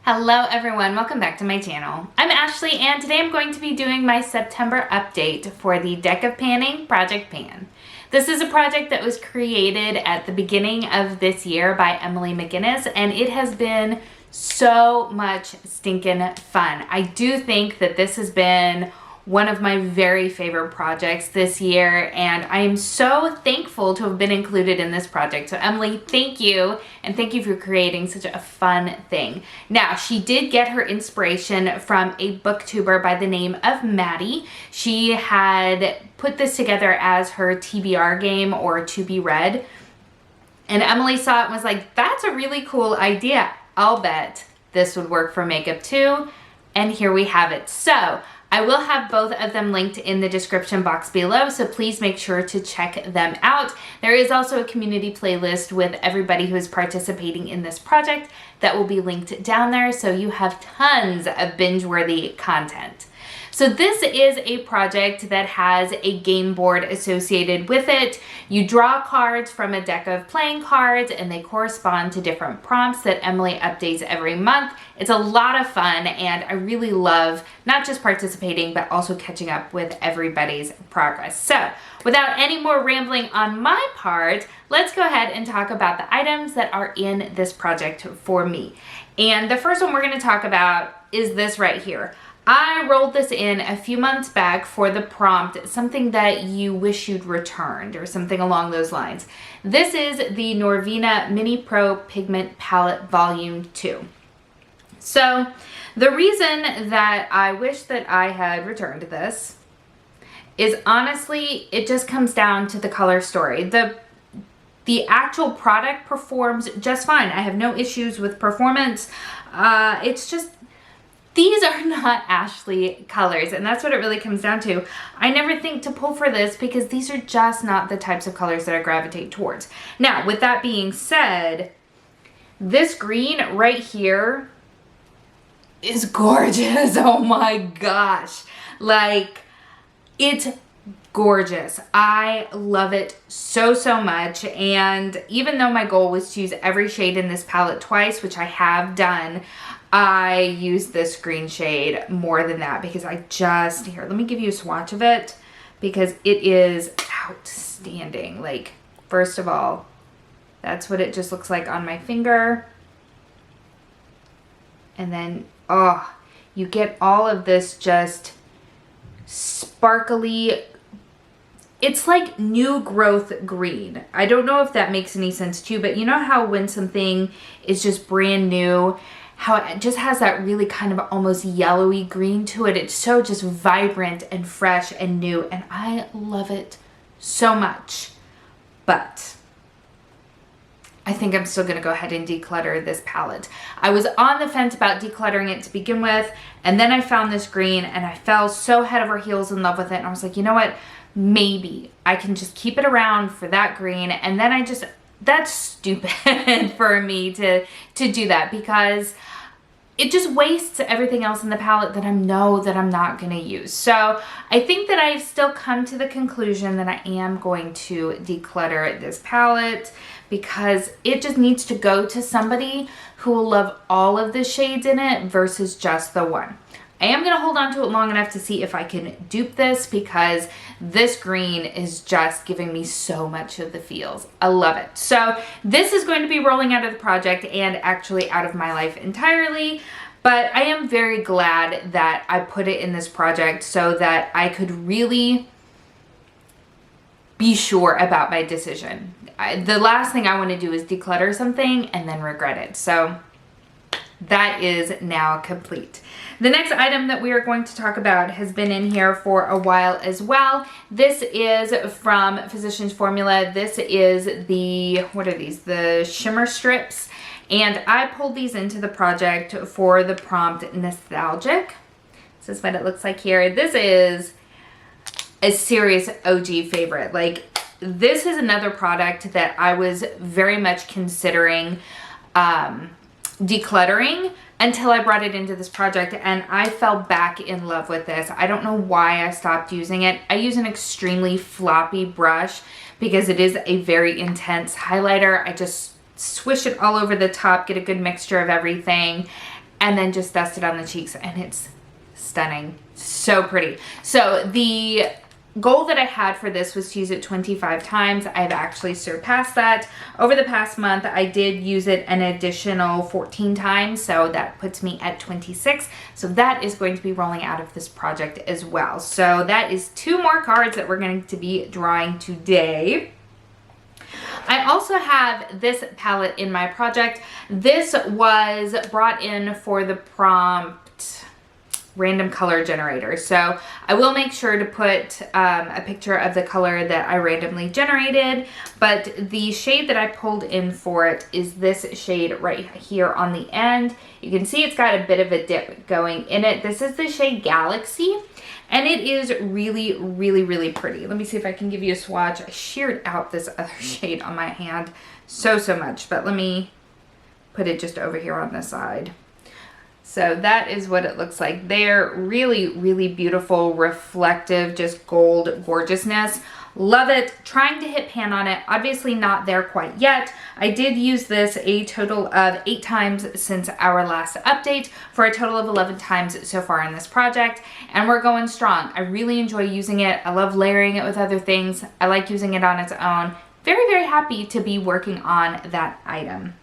Hello everyone, welcome back to my channel. I'm Ashley and today I'm going to be doing my September update for the Deck of Panning Project Pan. This is a project that was created at the beginning of this year by Emily McGinnis and it has been so much stinking fun. I do think that this has been one of my very favorite projects this year and I am so thankful to have been included in this project. So Emily, thank you, and thank you for creating such a fun thing. Now, she did get her inspiration from a booktuber by the name of Maddie. She had put this together as her TBR game or to be read, and Emily saw it and was like, that's a really cool idea. I'll bet this would work for makeup too, and here we have it. So I will have both of them linked in the description box below, so please make sure to check them out. There is also a community playlist with everybody who is participating in this project that will be linked down there, so you have tons of binge-worthy content. So this is a project that has a game board associated with it. You draw cards from a deck of playing cards and they correspond to different prompts that Emily updates every month. It's a lot of fun and I really love not just participating but also catching up with everybody's progress. So without any more rambling on my part, let's go ahead and talk about the items that are in this project for me. And the first one we're going to talk about is this right here. I rolled this in a few months back for the prompt, something that you wish you'd returned or something along those lines. This is the Norvina Mini Pro Pigment Palette Volume 2. So the reason that I wish that I had returned this is honestly, it just comes down to the color story. The actual product performs just fine. I have no issues with performance. It's just, these are not Ashley colors, and that's what it really comes down to. I never think to pull for this because these are just not the types of colors that I gravitate towards. Now, with that being said, this green right here is gorgeous. Oh my gosh. Like, it's gorgeous. I love it so much, and even though my goal was to use every shade in this palette twice, which I have done, I use this green shade more than that because I just, here, let me give you a swatch of it because it is outstanding. Like, first of all, that's what it just looks like on my finger. And then, oh, you get all of this just sparkly, it's like new growth green. I don't know if that makes any sense to you, but you know how when something is just brand new, how it just has that really kind of almost yellowy green to it. It's so just vibrant and fresh and new, and I love it so much. But I think I'm still gonna go ahead and declutter this palette. I was on the fence about decluttering it to begin with, and then I found this green and I fell so head over heels in love with it, and I was like, you know what? Maybe I can just keep it around for that green, and then that's stupid for me to do that because it just wastes everything else in the palette that I know that I'm not going to use. So I think that I've still come to the conclusion that I am going to declutter this palette because it just needs to go to somebody who will love all of the shades in it versus just the one. I am going to hold on to it long enough to see if I can dupe this because this green is just giving me so much of the feels. I love it. So this is going to be rolling out of the project and actually out of my life entirely, but I am very glad that I put it in this project so that I could really be sure about my decision. The last thing I want to do is declutter something and then regret it. So that is now complete. The next item that we are going to talk about has been in here for a while as well. This is from Physicians Formula. This is the, what are these? The shimmer strips. And I pulled these into the project for the prompt Nostalgic. This is what it looks like here. This is a serious OG favorite. Like, this is another product that I was very much considering decluttering until I brought it into this project, and I fell back in love with this. I don't know why I stopped using it. I use an extremely floppy brush because it is a very intense highlighter. I just swish it all over the top, get a good mixture of everything, and then just dust it on the cheeks, and it's stunning. So pretty. So the goal that I had for this was to use it 25 times. I've actually surpassed that. Over the past month, I did use it an additional 14 times, so that puts me at 26. So that is going to be rolling out of this project as well. So that is 2 more cards that we're going to be drawing today. I also have this palette in my project. This was brought in for the prompt random color generator. So I will make sure to put a picture of the color that I randomly generated, but the shade that I pulled in for it is this shade right here on the end. You can see it's got a bit of a dip going in it. This is the shade Galaxy, and it is really, really, really pretty. Let me see if I can give you a swatch. I sheared out this other shade on my hand so much, but let me put it just over here on the side. So that is what it looks like there. Really, really beautiful, reflective, just gold gorgeousness. Love it. Trying to hit pan on it. Obviously not there quite yet. I did use this a total of 8 times since our last update, for a total of 11 times so far in this project, and we're going strong. I really enjoy using it. I love layering it with other things. I like using it on its own. Very, very happy to be working on that item.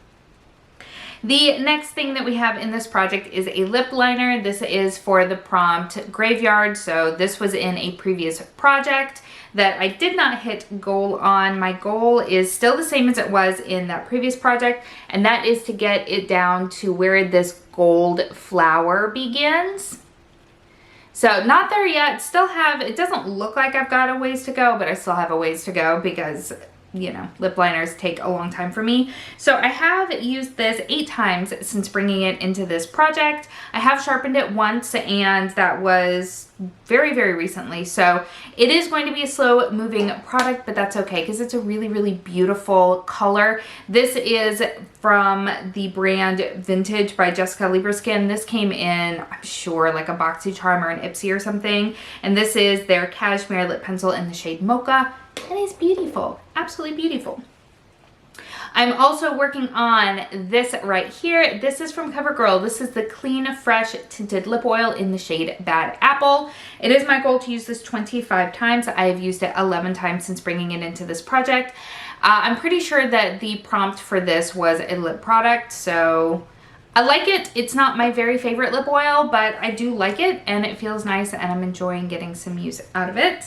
The next thing that we have in this project is a lip liner. This is for the prompt Graveyard. So this was in a previous project that I did not hit goal on. My goal is still the same as it was in that previous project, and that is to get it down to where this gold flower begins. So not there yet. Still have, it doesn't look like I've got a ways to go, but I still have a ways to go because, you know, lip liners take a long time for me. So I have used this 8 times since bringing it into this project. I have sharpened it once, and that was very, very recently. So it is going to be a slow moving product, but that's okay because it's a really, really beautiful color. This is from the brand Vintage by Jessica Lieberskin. This came in, I'm sure, like a BoxyCharm or an Ipsy or something. And this is their Cashmere Lip Pencil in the shade Mocha. And it's beautiful, absolutely beautiful. I'm also working on this right here. This is from Covergirl. This is the Clean Fresh Tinted Lip Oil in the shade Bad Apple. It is my goal to use this 25 times. I have used it 11 times since bringing it into this project. I'm pretty sure that the prompt for this was a lip product, so I like it. It's not my very favorite lip oil, but I do like it, and it feels nice, and I'm enjoying getting some use out of it.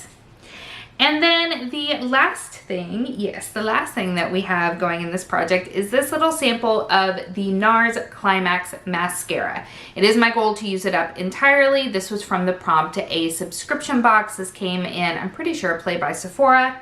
And then the last thing, yes, the last thing that we have going in this project is this little sample of the NARS Climax Mascara. It is my goal to use it up entirely. This was from the prompt a subscription box. This came in, I'm pretty sure, Play by Sephora.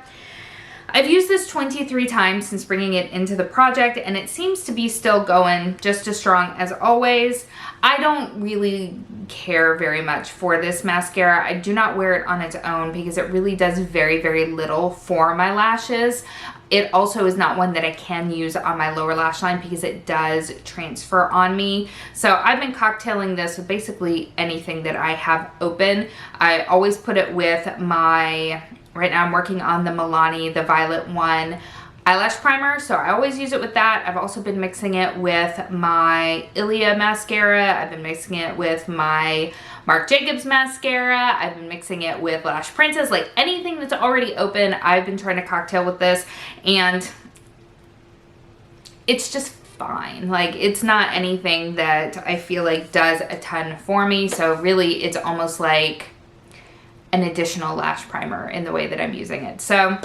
I've used this 23 times since bringing it into the project, and it seems to be still going just as strong as always. I don't really care very much for this mascara. I do not wear it on its own because it really does very, very little for my lashes. It also is not one that I can use on my lower lash line because it does transfer on me. So I've been cocktailing this with basically anything that I have open. I always put it with my, right now I'm working on the Milani, the Violet one, eyelash primer, so I always use it with that. I've also been mixing it with my Ilia mascara. I've been mixing it with my Marc Jacobs mascara. I've been mixing it with Lash Princess. Like anything that's already open, I've been trying to cocktail with this, and it's just fine. Like it's not anything that I feel like does a ton for me, so really it's almost like an additional lash primer in the way that I'm using it. So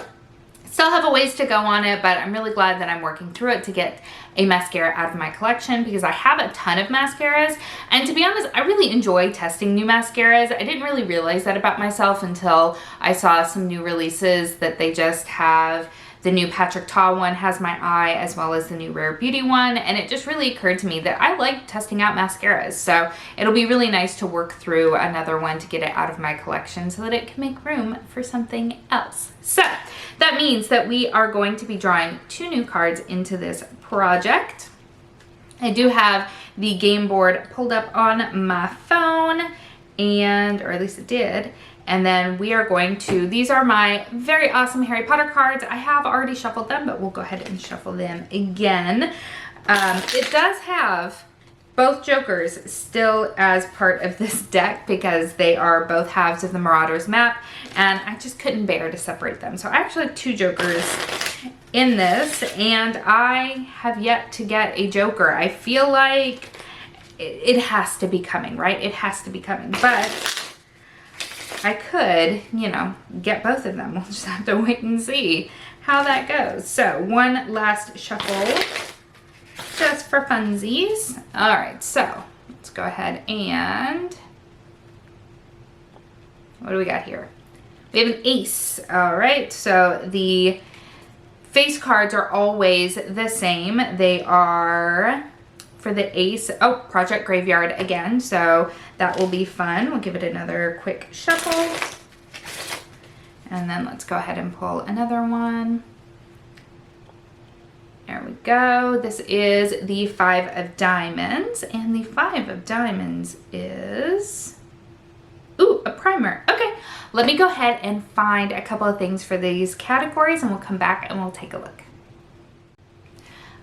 still have a ways to go on it, but I'm really glad that I'm working through it to get a mascara out of my collection because I have a ton of mascaras, and to be honest, I really enjoy testing new mascaras. I didn't really realize that about myself until I saw some new releases that they just have. The new Patrick Ta one has my eye, as well as the new Rare Beauty one, and it just really occurred to me that I like testing out mascaras, so it'll be really nice to work through another one to get it out of my collection so that it can make room for something else. So that means that we are going to be drawing 2 new cards into this project. I do have the game board pulled up on my phone, or at least it did. And then we are going to, these are my very awesome Harry Potter cards. I have already shuffled them, but we'll go ahead and shuffle them again. It does have both Jokers still as part of this deck because they are both halves of the Marauders map, and I just couldn't bear to separate them. So I actually have 2 Jokers in this, and I have yet to get a Joker. I feel like it has to be coming, right? It has to be coming, but I could, you know, get both of them. We'll just have to wait and see how that goes. So one last shuffle just for funsies. All right, so let's go ahead and, what do we got here? We have an ace. All right, so the face cards are always the same. They are, for the ace, oh, Project Graveyard again, so that will be fun. We'll give it another quick shuffle. And then let's go ahead and pull another one. There we go. This is the 5 of diamonds, and the 5 of diamonds is, ooh, a primer. Okay, let me go ahead and find a couple of things for these categories, and we'll come back and we'll take a look.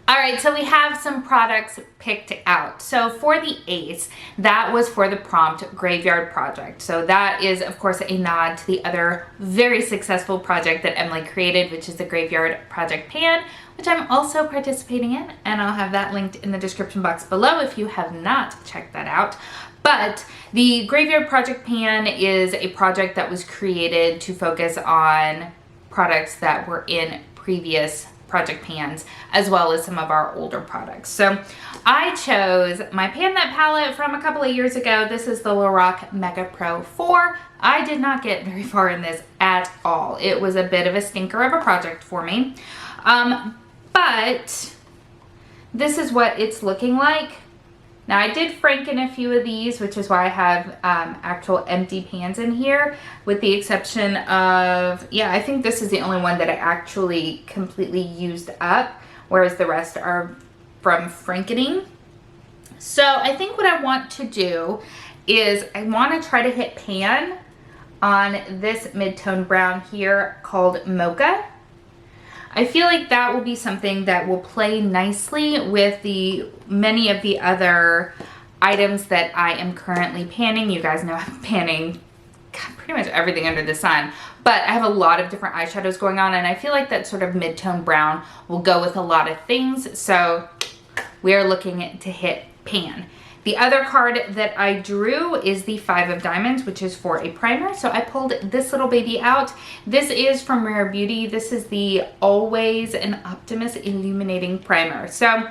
All right, so we have some products picked out. So for the ace, that was for the prompt Graveyard Project. So that is, of course, a nod to the other very successful project that Emily created, which is the Graveyard Project Pan, which I'm also participating in, and I'll have that linked in the description box below if you have not checked that out. But the Graveyard Project Pan is a project that was created to focus on products that were in previous project pans, as well as some of our older products. So I chose my Pan That palette from a couple of years ago. This is the Lorac Mega Pro 4. I did not get very far in this at all. It was a bit of a stinker of a project for me. But this is what it's looking like. Now I did franken a few of these, which is why I have actual empty pans in here, with the exception of, yeah, I think this is the only one that I actually completely used up, whereas the rest are from frankening. So I think what I want to do is I want to try to hit pan on this mid-tone brown here called Mocha. I feel like that will be something that will play nicely with the many of the other items that I am currently panning. You guys know I'm panning pretty much everything under the sun, but I have a lot of different eyeshadows going on, and I feel like that sort of mid-tone brown will go with a lot of things. So we are looking to hit pan. The other card that I drew is the 5 of diamonds, which is for a primer. So I pulled this little baby out. This is from Rare Beauty. This is the Always an Optimist Illuminating Primer. So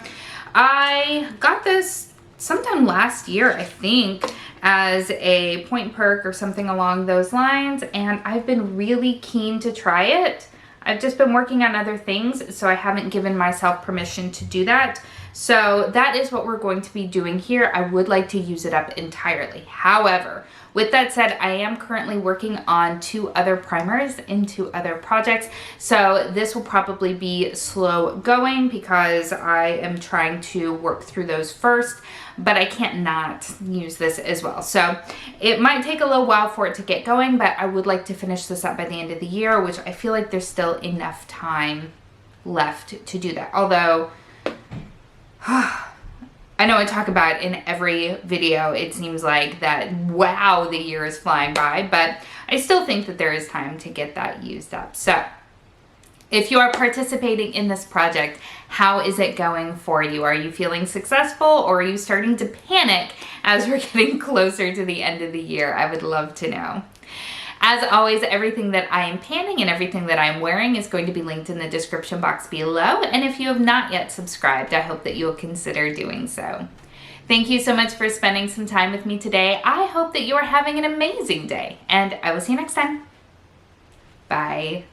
I got this sometime last year, I think, as a point perk or something along those lines, and I've been really keen to try it. I've just been working on other things, so I haven't given myself permission to do that. So that is what we're going to be doing here. I would like to use it up entirely. However, with that said, I am currently working on 2 other primers in 2 other projects. So this will probably be slow going because I am trying to work through those first, but I can't not use this as well. So it might take a little while for it to get going, but I would like to finish this up by the end of the year, which I feel like there's still enough time left to do that. Although, I know I talk about in every video, it seems like that, wow, the year is flying by, but I still think that there is time to get that used up. So if you are participating in this project, how is it going for you? Are you feeling successful, or are you starting to panic as we're getting closer to the end of the year? I would love to know. As always, everything that I am panning and everything that I'm wearing is going to be linked in the description box below. And if you have not yet subscribed, I hope that you'll consider doing so. Thank you so much for spending some time with me today. I hope that you are having an amazing day, and I will see you next time. Bye.